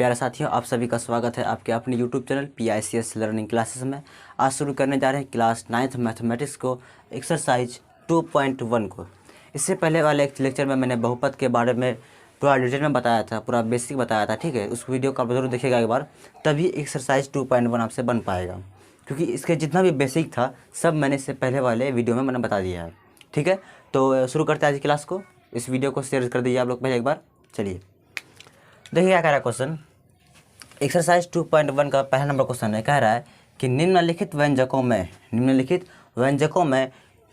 प्यारे साथियों, आप सभी का स्वागत है आपके अपने YouTube channel PICS learning classes में। आज शुरू करने जा रहे हैं क्लास 9th मैथमेटिक्स को, एक्सरसाइज 2.1 को। इससे पहले वाले एक लेक्चर में मैंने बहुपद के बारे में पूरा डिटेल में बताया था, पूरा बेसिक बताया था, ठीक है। उस वीडियो को आप जरूर देखिएगा एक बार, तभी एक्सरसाइज 2.1 आपसे बन पाएगा, क्योंकि इसके जितना भी बेसिक था सब मैंने इससे पहले वाले वीडियो में मैंने बता दिया है, ठीक है। तो शुरू करते हैं आज की क्लास को। इस वीडियो को शेयर कर दीजिए आप लोग पहले एक बार। चलिए देखिए क्या कह रहा है क्वेश्चन। एक्सरसाइज 2.1 का पहला नंबर क्वेश्चन है, कह रहा है कि निम्नलिखित व्यंजकों में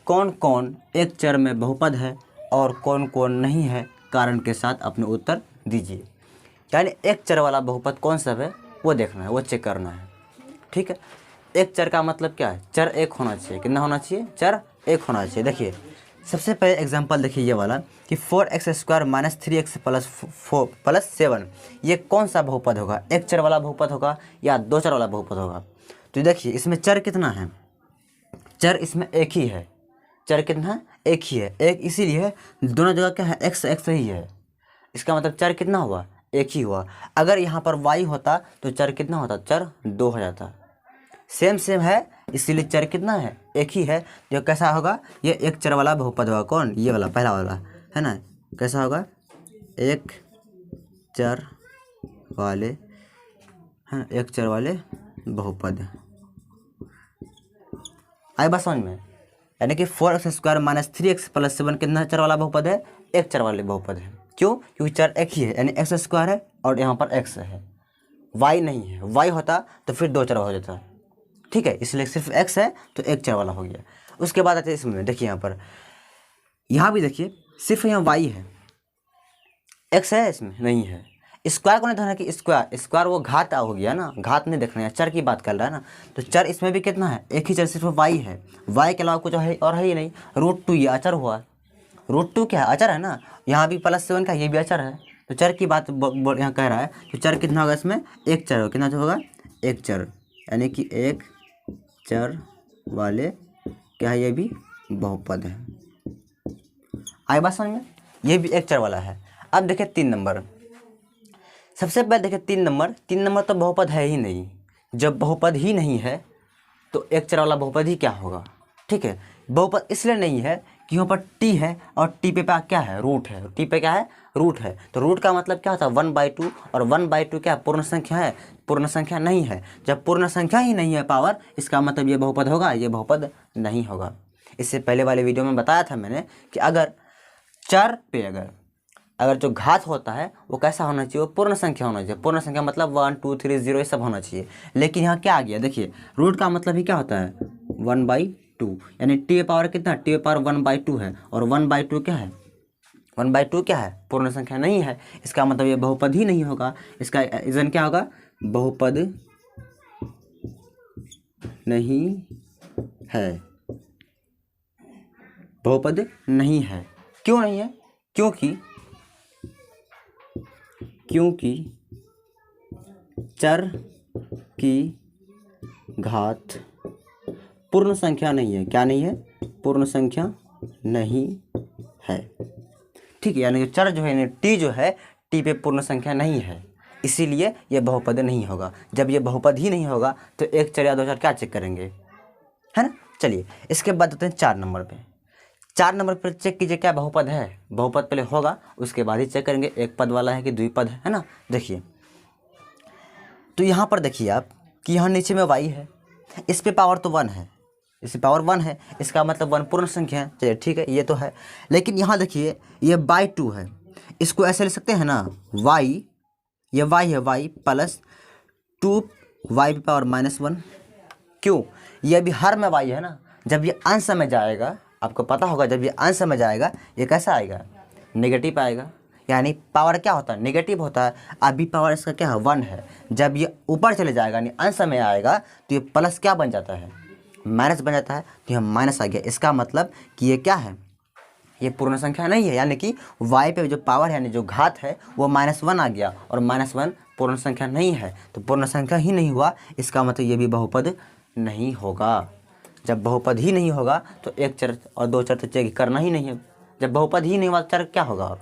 कौन कौन एक चर में बहुपद है और कौन कौन नहीं है, कारण के साथ अपने उत्तर दीजिए। यानी एक चर वाला बहुपद कौन सा है वो देखना है, वो चेक करना है, ठीक है। एक चर का मतलब क्या है, चर एक होना चाहिए। कितना होना चाहिए, चर एक होना चाहिए। देखिए सबसे पहले एग्जांपल देखिए ये वाला कि 4x² - 3x + 7, ये कौन सा बहुपद होगा, एक चर वाला बहुपद होगा या दो चर वाला बहुपद होगा। तो देखिए इसमें चर कितना है, चर इसमें एक ही है। चर कितना है, एक ही है। एक इसीलिए दोनों जगह क्या है, x ही है। इसका मतलब चर कितना हुआ, एक ही हुआ। अगर यहाँ पर y होता तो चर कितना होता, चर 2 हो जाता। सेम है इसीलिए चर कितना है, एक ही है। जो कैसा होगा, ये एक चर वाला बहुपद होगा। कौन, ये वाला पहला वाला है ना। कैसा होगा, एक चर वाले, हाँ एक चर वाले बहुपद। आई बात समझ में। यानी कि 4x² - 3x + 7 कितना चर वाला बहुपद है, एक चर वाले बहुपद है। क्यों, क्योंकि चर एक ही है, यानी x² है और यहाँ पर x है, y नहीं है। y होता तो फिर दो चर हो जाता, ठीक है। इसलिए सिर्फ x है तो एक चर वाला हो गया। उसके बाद आते हैं इसमें, देखिए यहाँ भी देखिए सिर्फ यहाँ y है, x है इसमें नहीं है। स्क्वायर को नहीं देखना कि स्क्वायर वो घात हो गया ना, घात नहीं देखना है, चर की बात कर रहा है ना। तो चर इसमें भी कितना है, एक ही चर, सिर्फ y है। y के अलावा कुछ है और है ही नहीं। √2 ये अचर हुआ, √2 क्या है, अचर है ना। यहाँ भी +7 का ये भी अचर है। तो चर की बात यहाँ कह रहा है। तो चर कितना होगा इसमें, एक चर होगा। कितना होगा, एक चर, यानी कि एक चर वाले क्या है, ये भी बहुपद है। आई बात समझ में, ये भी एक चर वाला है। अब देखिए 3 नंबर। सबसे पहले देखिए 3 नंबर तो बहुपद है ही नहीं। जब बहुपद ही नहीं है तो एक चर वाला बहुपद ही क्या होगा, ठीक है। बहुपद इसलिए नहीं है कि यहाँ पर t है और t पे क्या है, रूट है। t पे क्या है, रूट है। तो रूट का मतलब क्या होता है, 1/2, और 1/2 क्या पूर्ण संख्या है, पूर्ण संख्या नहीं है। जब पूर्ण संख्या ही नहीं है पावर, इसका मतलब ये बहुपद होगा, ये बहुपद नहीं होगा। इससे पहले वाले वीडियो में बताया था मैंने कि अगर चर पे अगर जो घात होता है वो कैसा होना चाहिए, वो पूर्ण संख्या होना चाहिए। पूर्ण संख्या मतलब 1 2 3 0 ये सब होना चाहिए। लेकिन यहाँ क्या आ गया, देखिए रूट का मतलब ही क्या होता है, 1/2, यानी टी पे पावर कितना, टी पे पावर 1/2 है। और 1/2 क्या है, 1/2 क्या है, पूर्ण संख्या नहीं है। इसका मतलब ये बहुपद ही नहीं होगा। इसका रीजन क्या होगा, बहुपद नहीं है, बहुपद नहीं है। क्यों नहीं है, क्योंकि चर की घात पूर्ण संख्या नहीं है। क्या नहीं है, पूर्ण संख्या नहीं है, ठीक है। यानी कि चर जो है, टी जो है, टी पे पूर्ण संख्या नहीं है, इसीलिए ये बहुपद नहीं होगा। जब ये बहुपद ही नहीं होगा तो एक चर या दो चर क्या चेक करेंगे, है ना। चलिए इसके बाद आते हैं 4 नंबर पे। 4 नंबर पर चेक कीजिए क्या बहुपद है। बहुपद पहले होगा, उसके बाद ही चेक करेंगे एक पद वाला है कि द्विपद है ना। देखिए तो यहाँ पर देखिए आप कि यहाँ नीचे में y है, इस पे पावर तो 1 है, इस पे पावर 1 है, इसका मतलब 1 पूर्ण संख्या है। चलिए ठीक है, ये तो है। लेकिन यहाँ देखिए ये /2 है, इसको ऐसे ले सकते हैं ना, y, ये y है, y + 2y पे पावर -1। क्यों, ये भी हर में y है ना। जब ये अंश में जाएगा, आपको पता होगा, जब ये अंश में जाएगा ये कैसा आएगा, नेगेटिव आएगा। यानी पावर क्या होता है, नेगेटिव होता है। अभी पावर इसका क्या है, 1 है। जब ये ऊपर चले जाएगा यानी अंश में आएगा तो ये प्लस क्या बन जाता है, माइनस बन जाता है। तो यह माइनस आ गया। इसका मतलब कि ये क्या है, ये पूर्ण संख्या नहीं है। यानी कि y पे जो पावर है, यानी जो घात है, वो -1 आ गया, और -1 पूर्ण संख्या नहीं है। तो पूर्ण संख्या ही नहीं हुआ, इसका मतलब ये भी बहुपद नहीं होगा। जब बहुपद ही नहीं होगा तो एक चर और दो चर तो चेक करना ही नहीं है। जब बहुपद ही नहीं हुआ चर क्या होगा, और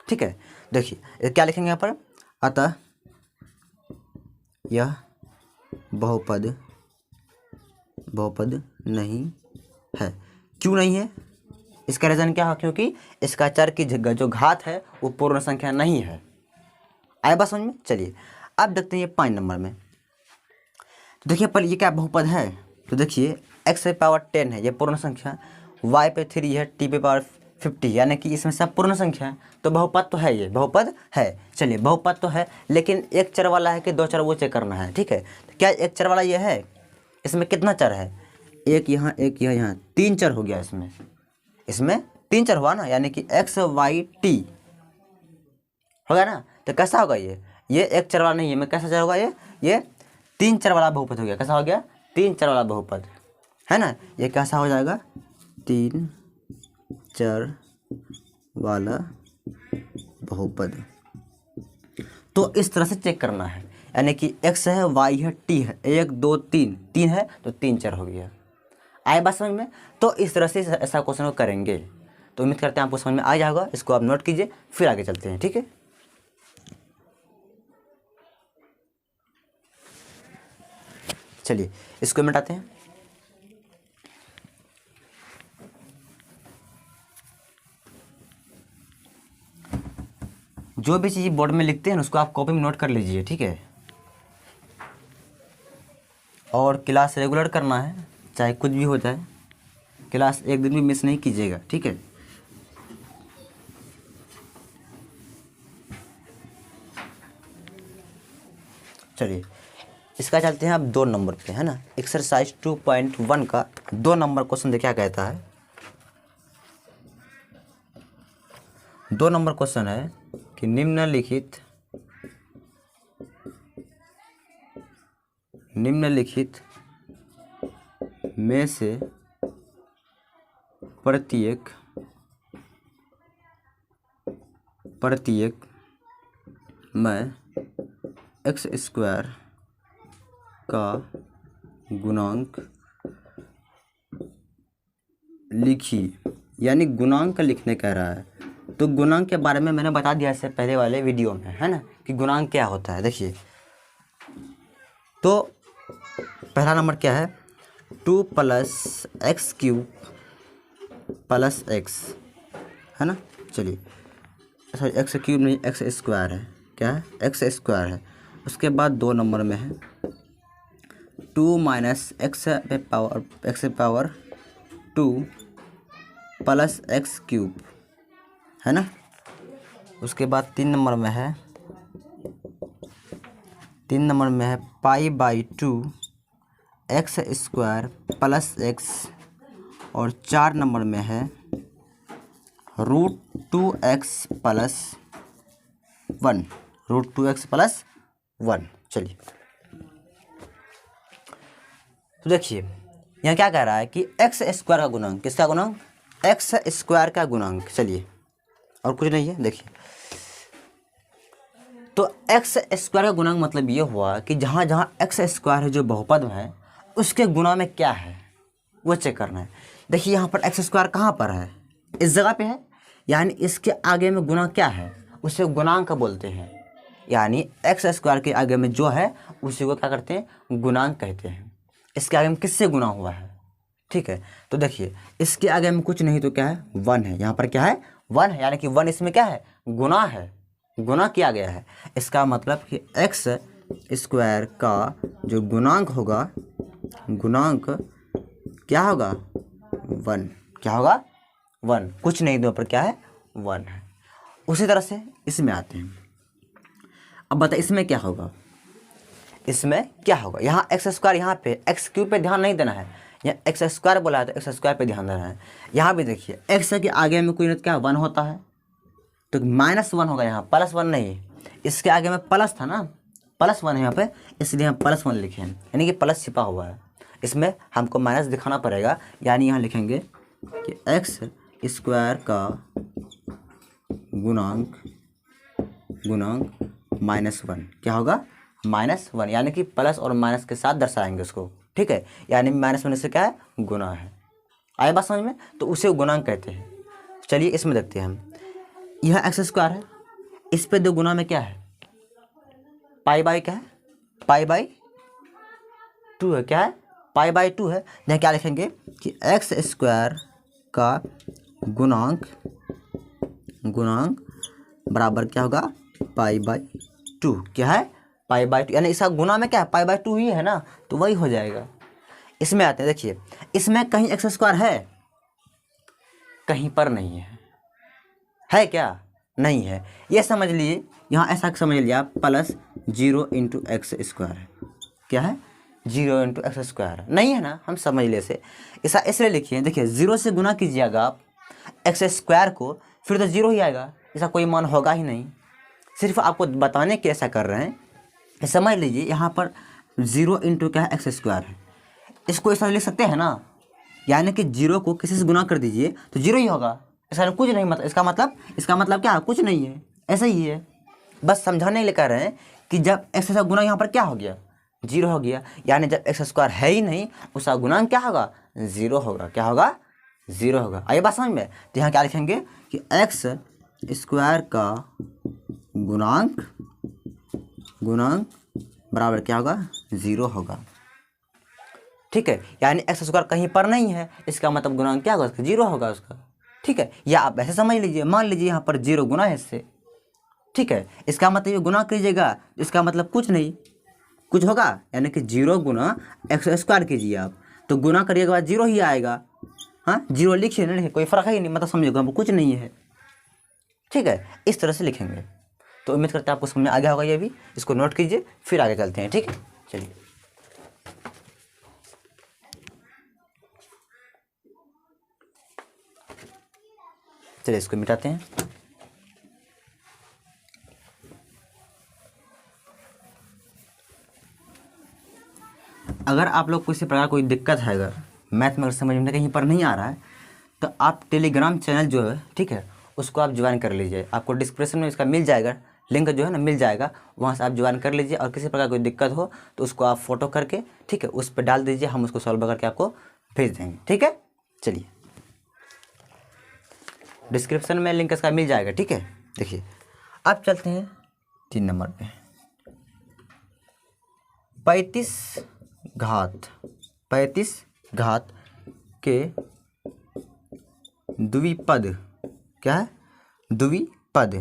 ठीक है। देखिए क्या लिखेंगे यहाँ पर, अतः यह बहुपद नहीं है। क्यों नहीं है? इसका रीज़न क्या है? क्योंकि इसका चर की जो घात है वो पूर्ण संख्या नहीं है। आया बात समझ में? चलिए अब देखते हैं ये 5 नंबर में। तो देखिए पर ये क्या बहुपद है? तो देखिए x पे पावर 10 है, ये पूर्ण संख्या, y पे 3 है, t पे पावर 50, यानी कि इसमें सब पूर्ण संख्या है, तो बहुपद तो है, ये बहुपद है। चलिए बहुपद तो है, लेकिन एक चर वाला है कि दो चर वो चेक करना है। ठीक है, तो क्या एक चर वाला ये है? इसमें कितना चर है? एक यहाँ, एक यहाँ, 3 चर हो गया इसमें 3 चर हुआ ना, यानी कि x y t हो गया ना। तो कैसा होगा ये एक चर वाला नहीं है, मैं कैसा चर होगा ये 3 चर वाला बहुपद हो गया। कैसा हो गया? 3 चर वाला बहुपद है ना। ये कैसा हो जाएगा? 3 चर वाला बहुपद। तो इस तरह से चेक करना है, यानी कि x है, y है, t है, 1 2 3 है, तो 3 चर हो गया। आए बात समझ में? तो इस तरह से ऐसा क्वेश्चन को करेंगे। तो उम्मीद करते हैं आपको समझ में आ जाएगा। इसको आप नोट कीजिए, फिर आगे चलते हैं। ठीक है, चलिए इसको मिटाते हैं। जो भी चीज़ बोर्ड में लिखते हैं उसको आप कॉपी में नोट कर लीजिए। ठीक है, और क्लास रेगुलर करना है, चाहे कुछ भी हो जाए, क्लास एक दिन भी मिस नहीं कीजिएगा। ठीक है, चलिए इसका चलते हैं अब 2 नंबर पे, है ना। एक्सरसाइज 2.1 का 2 नंबर क्वेश्चन देखिए क्या कहता है। 2 नंबर क्वेश्चन है कि निम्नलिखित में से प्रत्येक में x² का गुणांक लिखिए, यानी गुणांक लिखने कह रहा है। तो गुणांक के बारे में मैंने बता दिया इससे पहले वाले वीडियो में, है ना, कि गुणांक क्या होता है। देखिए तो पहला नंबर क्या है? 2 + x³ + x, है ना। चलिए सॉरी x³ नहीं, x² है। क्या है? x² है। उसके बाद 2 नंबर में है 2 - x पावर 2 + x³ है ना। उसके बाद 3 नंबर में है π/2 x² + x, और 4 नंबर में है √2x + 1, √2x + 1। चलिए तो देखिए यहाँ क्या कह रहा है कि x² का गुणांक, किसका गुणांक? x² का गुणांक। चलिए और कुछ नहीं है। देखिए तो x² का गुणांक मतलब ये हुआ कि जहाँ जहाँ x² है जो बहुपद है उसके गुणा में क्या है वो चेक करना है। देखिए यहाँ पर x² कहाँ पर है? इस जगह पे है, यानी इसके आगे में गुणा क्या है उसे गुणांक बोलते हैं। यानी x² के आगे में जो है उसी को क्या करते हैं? गुणांक कहते हैं। इसके आगे में किससे गुणा हुआ है? ठीक है, तो देखिए इसके आगे में कुछ नहीं तो क्या है? 1 है। यहाँ पर क्या है? 1 है, यानी कि 1 इसमें क्या है? गुणा है, गुणा किया गया है। इसका मतलब कि x² का जो गुणांक होगा, गुणांक क्या होगा? 1। क्या होगा? 1। कुछ नहीं दो पर क्या है? 1 है। उसी तरह से इसमें आते हैं। अब बताइए इसमें क्या होगा? इसमें क्या होगा? यहाँ x², यहाँ पे x³ पे ध्यान नहीं देना है, यहाँ x² बोला है तो x² पे ध्यान देना है। यहाँ भी देखिए x के आगे में कोई ना क्या 1 होता है, तो -1 होगा। यहाँ +1 नहीं, इसके आगे में प्लस था ना, +1 है यहाँ पे, इसलिए हम +1 लिखे हैं, यानी कि प्लस छिपा हुआ है। इसमें हमको माइनस दिखाना पड़ेगा, यानी यहाँ लिखेंगे कि x² का गुणांक -1। क्या होगा? -1, यानी कि प्लस और माइनस के साथ दर्शाएंगे उसको। ठीक है, यानी -1 से क्या है? गुना है। आए बात समझ में? तो उसे गुणांक कहते हैं। चलिए इसमें देखते हैं हम। यह x² है, इस पे 2 गुना में क्या है? π/, क्या है? π/2 है। क्या है? π/2 है। यहाँ क्या लिखेंगे कि एक्स स्क्वायर का गुणांक बराबर क्या होगा? π/2। क्या है? π/2, यानी इसका गुना में क्या है? π/2 ही है ना, तो वही हो जाएगा। इसमें आते हैं, देखिए इसमें कहीं एक्स स्क्वायर है? कहीं पर नहीं है क्या? नहीं है। ये समझ लिए, यहाँ ऐसा समझ लिया प्लस 0 × एक्स स्क्वायर है। क्या है? 0 × एक्स स्क्वायर नहीं है ना, हम समझ ले से ऐसा इसलिए लिखिए। देखिए 0 से गुना कीजिएगा आप एक्स स्क्वायर को, फिर तो 0 ही आएगा, ऐसा कोई मान होगा ही नहीं। सिर्फ आपको बताने के ऐसा कर रहे हैं। समझ लीजिए यहाँ पर 0 × क्या है? एक्स स्क्वायर है। इसको ऐसा लिख सकते हैं ना, यानी कि 0 को किसी से गुना कर दीजिए तो 0 ही होगा। इसका कुछ नहीं, मतलब इसका मतलब क्या? कुछ नहीं है, ऐसा ही है। बस समझाने के लिए कह रहे हैं कि जब एक्स का गुना यहाँ पर क्या हो गया? 0 हो गया, यानी जब एक्स स्क्वायर है ही नहीं उसका गुणांक क्या होगा? 0 होगा। क्या होगा? 0 होगा। आइए बात समझ में। तो यहाँ क्या लिखेंगे कि एक्स स्क्वायर का गुणांक बराबर क्या होगा? 0 होगा। ठीक है, यानी एक्स स्क्वायर कहीं पर नहीं है, इसका मतलब गुणांक क्या होगा? उसका 0 होगा उसका। ठीक है, या आप ऐसे समझ लीजिए, मान लीजिए यहाँ पर 0 गुना है इससे। ठीक है, इसका मतलब ये गुना कीजिएगा, इसका मतलब कुछ नहीं, कुछ होगा, यानी कि 0 गुना एक्स स्क्वायर कीजिए आप, तो गुना करिए के बाद 0 ही आएगा। हाँ, 0 लिखिए ना, लिखिए, कोई फ़र्क ही नहीं, मतलब समझिएगा कुछ नहीं है। ठीक है, इस तरह से लिखेंगे। तो उम्मीद करते हैं आपको समझ में आ गया होगा। ये भी इसको नोट कीजिए, फिर आगे चलते हैं। ठीक है, चलिए। चलिए इसको मिटाते हैं। अगर आप लोग को इसी प्रकार कोई दिक्कत है, अगर मैथ में अगर समझ में कहीं पर नहीं आ रहा है, तो आप टेलीग्राम चैनल जो है, ठीक है, उसको आप ज्वाइन कर लीजिए। आपको डिस्क्रिप्शन में इसका मिल जाएगा, लिंक जो है ना मिल जाएगा, वहाँ से आप ज्वाइन कर लीजिए। और किसी प्रकार कोई दिक्कत हो तो उसको आप फोटो करके, ठीक है, उस पर डाल दीजिए, हम उसको सॉल्व करके आपको भेज देंगे। ठीक है, चलिए डिस्क्रिप्शन में लिंक इसका मिल जाएगा। ठीक है, देखिए अब चलते हैं 3 नंबर पे। 35 घात के द्विपद। क्या है? द्विपद।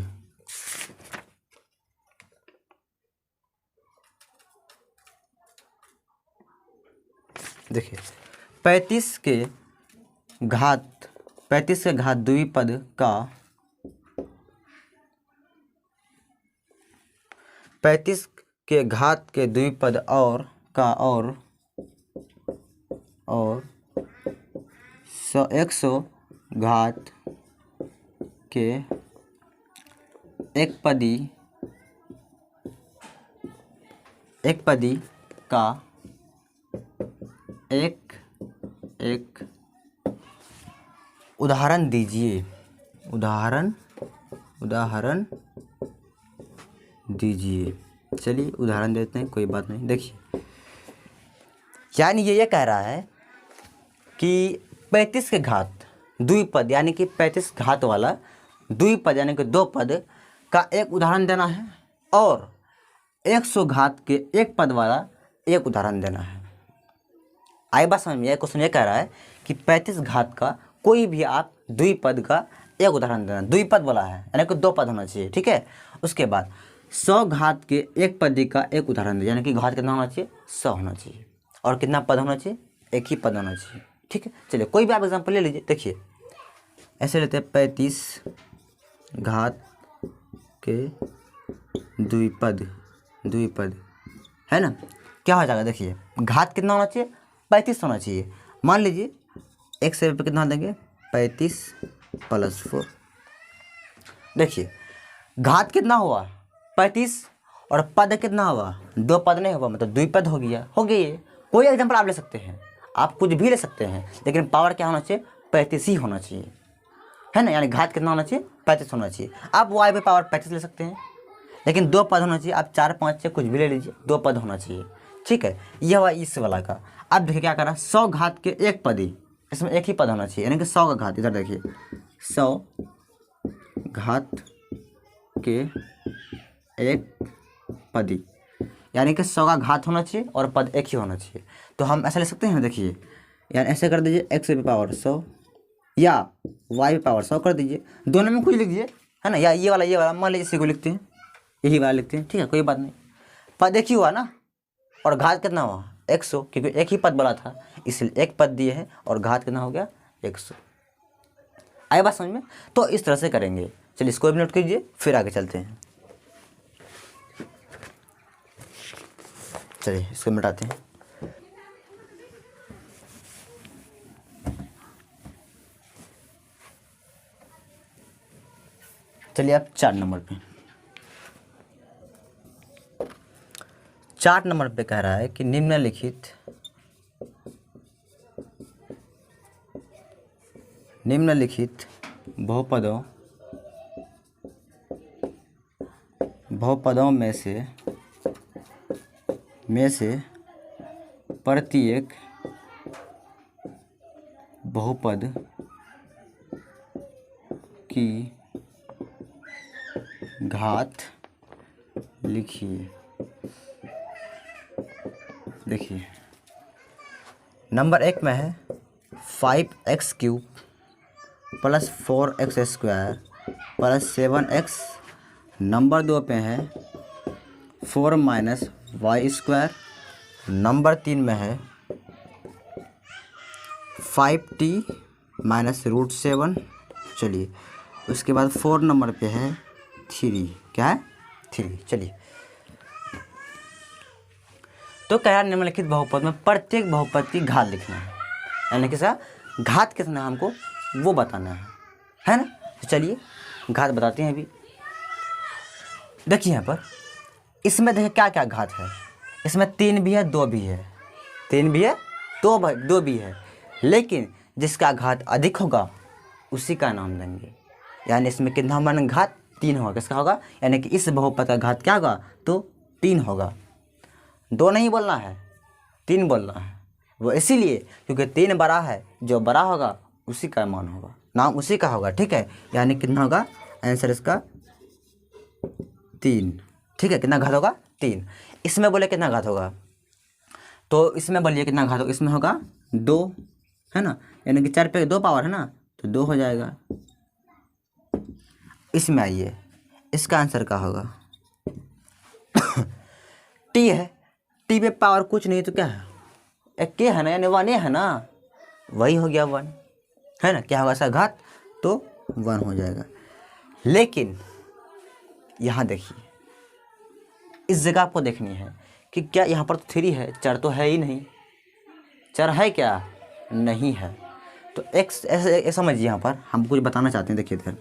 देखिए 35 के घात द्विपद का 35 के घात के द्विपद और 100 घात के एकपदी का एक उदाहरण दीजिए। उदाहरण दीजिए। चलिए उदाहरण देते हैं, कोई बात नहीं। देखिए यानी ये कह रहा है कि 35 के घात द्विपद, यानी कि 35 घात वाला द्विपद यानी कि 2 पद का एक उदाहरण देना है, और 100 घात के एक पद वाला एक उदाहरण देना है। आई बात समझ में? यह क्वेश्चन ये कह रहा है कि 35 घात का कोई भी आप द्विपद का एक उदाहरण देना। द्विपद वाला है यानी कि 2 पद होना चाहिए। ठीक है, उसके बाद 100 घात के एक पद का एक उदाहरण दे, यानी कि घात कितना होना चाहिए? 100 होना चाहिए। और कितना पद होना चाहिए? एक ही पद होना चाहिए। ठीक है, चलिए कोई भी आप एग्जाम्पल ले लीजिए। देखिए ऐसे लेते हैं 35 घात के द्विपद है ना, क्या हो जाएगा? देखिए घात कितना होना चाहिए? 35 होना चाहिए। मान लीजिए एक से पे कितना देंगे? 35 + 4। देखिए घात कितना हुआ? 35, और पद कितना हुआ? 2 पद नहीं हुआ, मतलब द्विपद हो गया। कोई एग्जाम्पल आप ले सकते हैं, आप कुछ भी ले सकते हैं, लेकिन पावर क्या होना चाहिए? 35 ही होना चाहिए, है ना। यानी घात कितना होना चाहिए? 35 होना चाहिए। आप y पे पावर 35 ले सकते हैं, लेकिन 2 पद होना चाहिए। आप 4, 5 से कुछ भी ले लीजिए, 2 पद होना चाहिए। ठीक है, यह हुआ इस वाला का। अब देखिए क्या करा, 100 घात के एक पदी, इसमें एक ही पद होना चाहिए, यानी कि 100 का घात। इधर देखिए 100 घात के एक पदी, यानी कि 100 का घात होना चाहिए और पद एक ही होना चाहिए। तो हम ऐसा ले सकते हैं ना, देखिए यानी ऐसे कर दीजिए x पे पावर 100 या y पे पावर 100 कर दीजिए, दोनों में कुछ लिख दीजिए, है ना, या ये वाला मान लीजिए इसी को लिखते हैं, यही वाला लिखते हैं, ठीक है, कोई बात नहीं। पद एक ही हुआ ना, और घात कितना हुआ 100, क्योंकि एक ही पद बोला था इसलिए एक पद दिए हैं और घात कितना हो गया 100। आए बात समझ में? तो इस तरह से करेंगे। चलिए इसको भी नोट कीजिए, फिर आगे चलते हैं। चलिए इसको मिटाते हैं। चलिए अब 4 नंबर पे, 4 नंबर पे कह रहा है कि निम्नलिखित बहुपदों में से प्रत्येक बहुपद की घात लिखिए। देखिए नंबर 1 में है 5x³ plus 4x² plus 7x। Number 2 पे है 4 - y²। नंबर 3 में है 5t - √7। चलिए उसके बाद 4 नंबर पे है 3, क्या है 3। चलिए तो कह रहा है निम्नलिखित बहुपद में प्रत्येक बहुपद की घात लिखना है, यानी कि सर घात कितना है हमको वो बताना है ना। तो चलिए घात बताते हैं अभी। देखिए यहाँ पर इसमें देखिए क्या क्या घात है, इसमें 3 भी है 2 भी है, 3 भी है 2 भी है, लेकिन जिसका घात अधिक होगा उसी का नाम देंगे। यानी इसमें कितना मान घात 3 होगा, किसका होगा, यानी कि इस बहुपद का घात क्या होगा तो 3 होगा। 2 नहीं बोलना है, 3 बोलना है। वो इसीलिए क्योंकि 3 बड़ा है, जो बड़ा होगा उसी का मान होगा, नाम उसी का होगा, ठीक है। यानी कितना होगा आंसर इसका 3, ठीक है। कितना घात होगा 3। इसमें बोले कितना घात होगा, तो इसमें बोलिए कितना घात होगा, इसमें होगा 2, है ना, यानी कि 4 पे 2 पावर है ना, तो 2 हो जाएगा। इसमें आइए इसका आंसर क्या होगा टी है, टी पे पावर कुछ नहीं तो क्या है, एक के है ना, यानी 1 है ना, वही हो गया 1, है ना। क्या होगा इसका घात तो 1 हो जाएगा। लेकिन यहाँ देखिए इस जगह आपको देखनी है कि क्या यहाँ पर तो 3 है, 4 तो है ही नहीं, 4 है क्या नहीं है। तो x ऐसे समझिए, यहाँ पर हम कुछ बताना चाहते हैं। देखिए इधर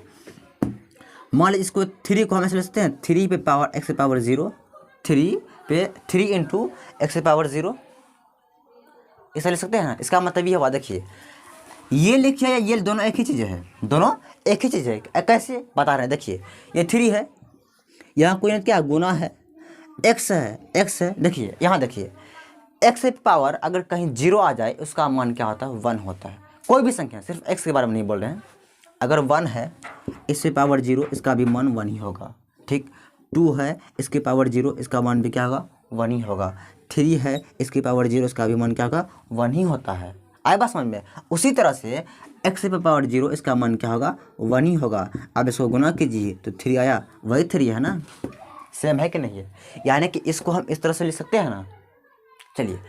मान लीजिए इसको 3 को हम ऐसे ले सकते हैं, 3 पे पावर x पे पावर 0, 3 पे 3 × x पे पावर 0, ऐसा ले सकते हैं ना। इसका मतलब ये हुआ, देखिए ये लिखिए या ये दोनों एक ही चीज़ है, दोनों एक ही चीज़ है। कैसे बता रहे हैं, देखिए ये 3 है, यहाँ कोई क्या गुना है, x है। देखिए यहाँ देखिए x पे पावर अगर कहीं 0 आ जाए उसका मान क्या होता है 1 होता है। कोई भी संख्या, सिर्फ x के बारे में नहीं बोल रहे हैं। अगर 1 है इससे पावर 0, इसका भी मान 1 ही होगा, ठीक। 2 है इसकी पावर 0, इसका मान भी क्या होगा 1 ही होगा। 3 है इसकी पावर 0, इसका भी मान क्या होगा 1 ही होता है। आए बात समझ में? उसी तरह से x पे पावर 0, इसका मान क्या होगा 1 ही होगा। अब इसको गुना कीजिए तो 3 आया, वही 3 है ना, सेम है कि नहीं है। यानी कि इसको हम इस तरह से लिख सकते हैं ना। चलिए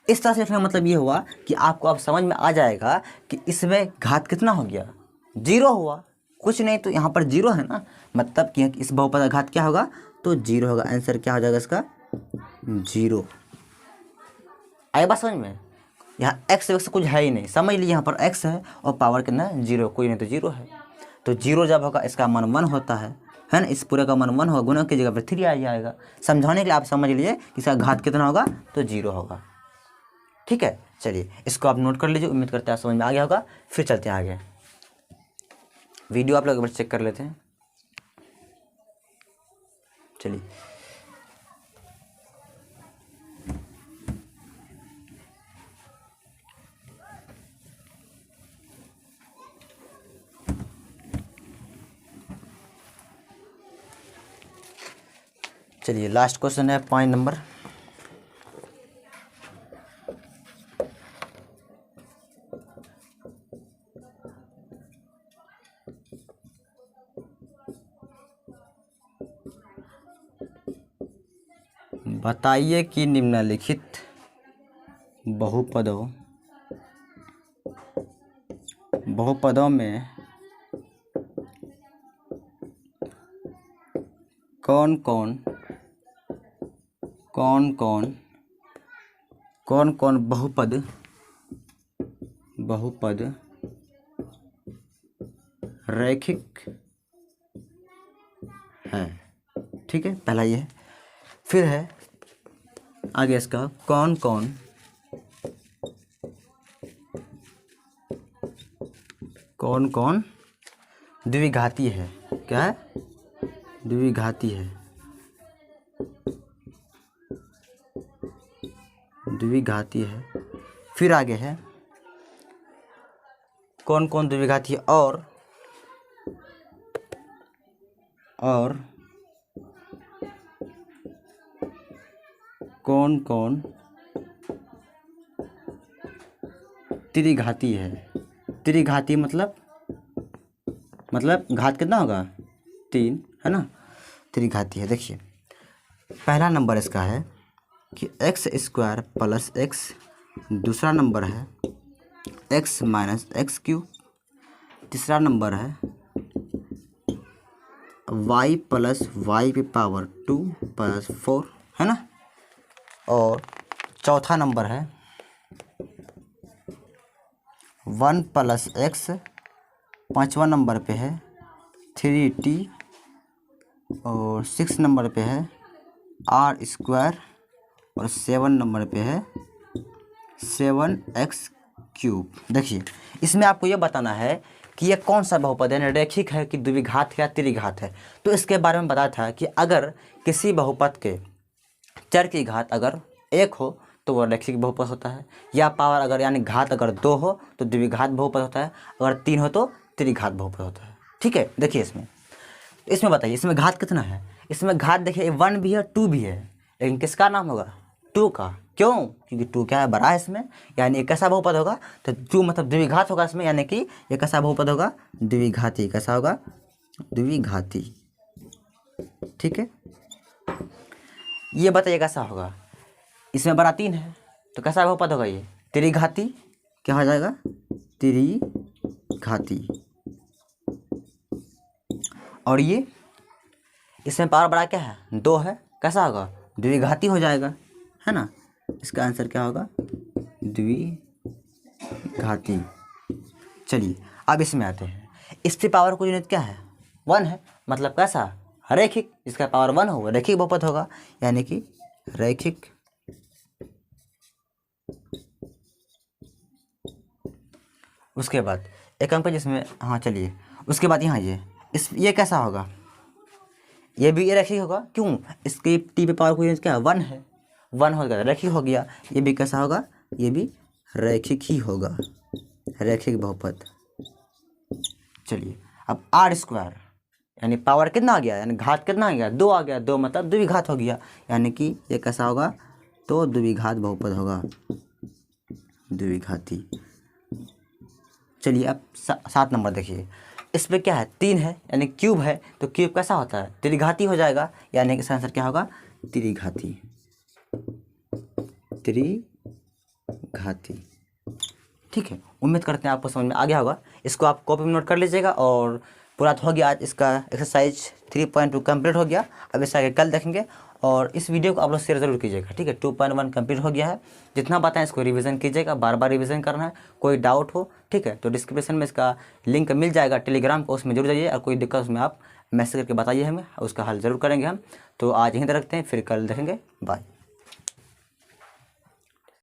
इस तरह से लिखने का मतलब ये हुआ कि आपको अब समझ में आ जाएगा कि इसमें घात कितना हो गया 0 हुआ, कुछ नहीं तो यहाँ पर 0 है ना, मतलब कि इस बहुपद का घात क्या होगा तो 0 होगा। आंसर क्या हो जाएगा इसका 0। आए बात समझ में? यहाँ x वैक्स कुछ है ही नहीं, समझ लीजिए यहाँ पर x है और पावर कितना है 0, कोई नहीं तो 0 है। तो 0 जब होगा इसका मान 1 होता है ना, इस पूरे का मान 1 होगा, गुना की जगह पर 3 आ जाएगा। समझाने के लिए आप समझ लीजिए कि इसका घात कितना होगा तो 0 होगा, ठीक है। चलिए इसको आप नोट कर लीजिए, उम्मीद करते हैं आप समझ में आ गया होगा। फिर चलते हैं आगे, वीडियो आप लोग एक बार चेक कर लेते हैं। चलिए चलिए लास्ट क्वेश्चन है 5 नंबर। बताइए कि निम्नलिखित बहुपदों में कौन कौन बहुपद रैखिक है। ठीक है, पहला ये है। फिर है आगे इसका कौन कौन द्विघाती है। क्या है? द्विघाती है। फिर आगे है कौन द्विघाती है और कौन त्रिघाती है। त्रिघाती मतलब घात कितना होगा? 3, है ना। त्रिघाती है। देखिए पहला नंबर इसका है कि x² + x, दूसरा नंबर है x - x³, तीसरा नंबर है y + y⁴ + 4, है ना। और चौथा नंबर है 1 + x, पाँचवा नंबर पे है 3t, और 6 नंबर पे है r², और 7 नंबर पे है 7x³। देखिए इसमें आपको ये बताना है कि ये कौन सा बहुपद है, रैखिक है कि द्विघात है या त्रिघात है। तो इसके बारे में बताया था कि अगर किसी बहुपद के चर की घात अगर 1 हो तो वह रैखिक बहुपद होता है, या पावर अगर यानी घात अगर 2 हो तो द्विघात बहुपद होता है, अगर 3 हो तो त्रिघात बहुपद होता है। ठीक है, देखिए इसमें बताइए इसमें घात कितना है। इसमें घात देखिए 1 भी है 2 भी है, लेकिन किसका नाम होगा? 2 का। क्यों? क्योंकि 2 क्या है? बड़ा है इसमें, यानी एक कैसा बहुपद होगा? तो 2 मतलब द्विघात होगा इसमें, यानी कि एक कैसा बहुपद होगा? द्विघाती। कैसा होगा? द्विघाती। ठीक है, ये बताइए कैसा होगा? इसमें बड़ा 3 है तो कैसा बहुपद होगा? ये त्रिघाती। क्या हो जाएगा? त्रिघाती। और ये इसमें पावर बड़ा क्या है? 2 है, कैसा होगा? द्विघाती हो जाएगा, है ना। इसका आंसर क्या होगा? द्विघाती। चलिए अब इसमें आते हैं। इसकी पावर को यूनिट क्या है? 1 है, मतलब कैसा? रैखिक। इसका पावर 1 होगा, रैखिक बहुपद होगा, यानी कि रैखिक। उसके बाद एक अंक जिसमें, हाँ चलिए, उसके बाद यहाँ ये कैसा होगा? ये भी रैखिक होगा। क्यों? इसकी टी पे पावर को यूनिट क्या है? 1 है, 1 हो गया, रैखिक हो गया। ये भी कैसा होगा? ये भी रैखिक ही होगा, रैखिक बहुपद। चलिए अब r² यानी पावर कितना आ गया, यानी घात कितना आ गया? 2 आ गया। 2 मतलब द्विघात हो गया, यानी कि ये कैसा होगा? तो द्विघात बहुपद होगा, द्विघाती। चलिए अब 7 नंबर देखिए। इस पर क्या है? 3 है, यानी क्यूब है, तो क्यूब कैसा होता है? त्रिघाती हो जाएगा, यानी कि इसका आंसर क्या होगा? त्रिघाती। त्रिघाती। ठीक है, उम्मीद करते हैं आपको समझ में आ गया होगा। इसको आप कॉपी में नोट कर लीजिएगा। और पूरा हो गया आज इसका एक्सरसाइज 3.2 कंप्लीट हो गया। अब इसका आगे कल देखेंगे। और इस वीडियो को आप लोग शेयर जरूर कीजिएगा। ठीक है, 2.1 कंप्लीट हो गया है। जितना बताएं इसको रिवीजन कीजिएगा, बार बार रिवीजन करना है। कोई डाउट हो, ठीक है, तो डिस्क्रिप्शन में इसका लिंक मिल जाएगा टेलीग्राम को, उसमें जरूर जाइए। और कोई दिक्कत उसमें आप मैसेज करके बताइए हमें, उसका हल ज़रूर करेंगे हम। तो आज यहीं तक रखते हैं, फिर कल देखेंगे। बाय।